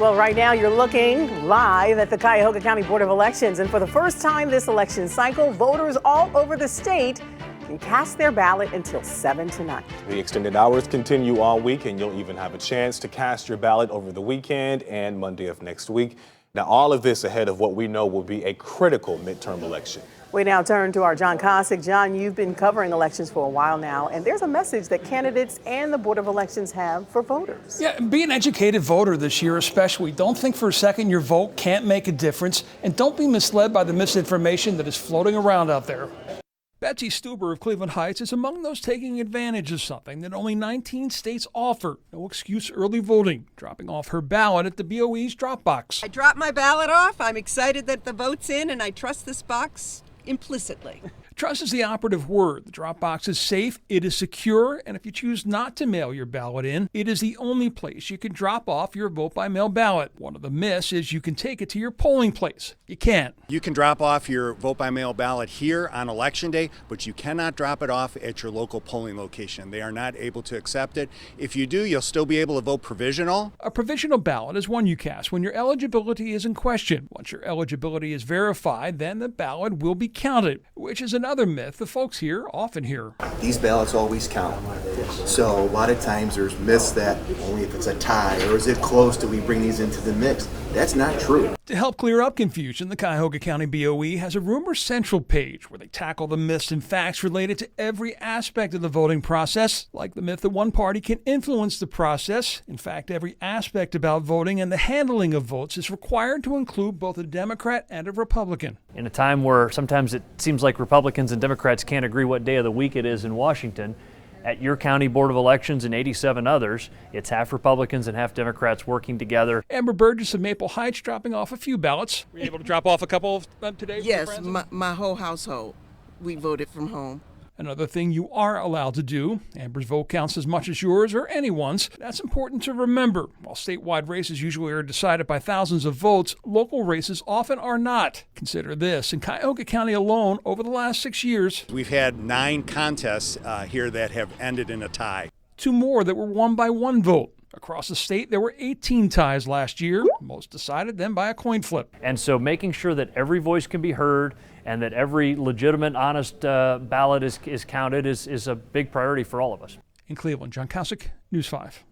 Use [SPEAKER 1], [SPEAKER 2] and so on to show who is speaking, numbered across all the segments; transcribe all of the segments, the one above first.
[SPEAKER 1] Well, right now you're looking live at the Cuyahoga County Board of Elections. And for the first time this election cycle, voters all over the state can cast their ballot until 7 tonight.
[SPEAKER 2] The extended hours continue all week, and you'll even have a chance to cast your ballot over the weekend and Monday of next week. Now, all of this ahead of what we know will be a critical midterm election.
[SPEAKER 1] We now turn to our John Kosick. John, you've been covering elections for a while now, and there's a message that candidates and the Board of Elections have for voters.
[SPEAKER 3] Yeah, be an educated voter this year especially. Don't think for a second your vote can't make a difference, and don't be misled by the misinformation that is floating around out there. Betsy Stuber of Cleveland Heights is among those taking advantage of something that only 19 states offer. No excuse early voting, dropping off her ballot at the BOE's drop box.
[SPEAKER 4] I dropped my ballot off. I'm excited that the vote's in, and I trust this box implicitly.
[SPEAKER 3] Trust is the operative word. The drop box is safe, it is secure, and if you choose not to mail your ballot in, it is the only place you can drop off your vote by mail ballot. One of the myths is you can take it to your polling place. You can't.
[SPEAKER 5] You can drop off your vote by mail ballot here on Election Day, but you cannot drop it off at your local polling location. They are not able to accept it. If you do, you'll still be able to vote provisional.
[SPEAKER 3] A provisional ballot is one you cast when your eligibility is in question. Once your eligibility is verified, then the ballot will be counted, which is another myth the folks here often hear.
[SPEAKER 6] These ballots always count. So a lot of times there's myths that only if it's a tie or is it close do we bring these into the mix. That's not true.
[SPEAKER 3] To help clear up confusion, the Cuyahoga County BOE has a Rumor Central page where they tackle the myths and facts related to every aspect of the voting process, like the myth that one party can influence the process. In fact, every aspect about voting and the handling of votes is required to include both a Democrat and a Republican.
[SPEAKER 7] In a time where sometimes it seems like Republicans and Democrats can't agree what day of the week it is in Washington, at your county board of elections and 87 others, it's half Republicans and half Democrats working together.
[SPEAKER 3] Amber Burgess of Maple Heights dropping off a few ballots. Were you able to drop off a couple of them today?
[SPEAKER 4] Yes, my whole household. We voted from home.
[SPEAKER 3] Another thing you are allowed to do, Amber's vote counts as much as yours or anyone's. That's important to remember. While statewide races usually are decided by thousands of votes, local races often are not. Consider this, in Cuyahoga County alone, over the last 6 years,
[SPEAKER 5] We've had 9 contests here that have ended in a tie.
[SPEAKER 3] 2 more that were won by one vote. Across the state, there were 18 ties last year, most decided then by a coin flip.
[SPEAKER 7] And so making sure that every voice can be heard and that every legitimate, honest ballot is counted is a big priority for all of us.
[SPEAKER 3] In Cleveland, John Kosick, News 5.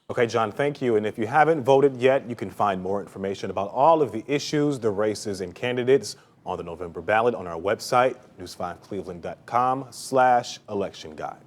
[SPEAKER 2] Okay, John, thank you. And if you haven't voted yet, you can find more information about all of the issues, the races, and candidates on the November ballot on our website, news5cleveland.com/election guide.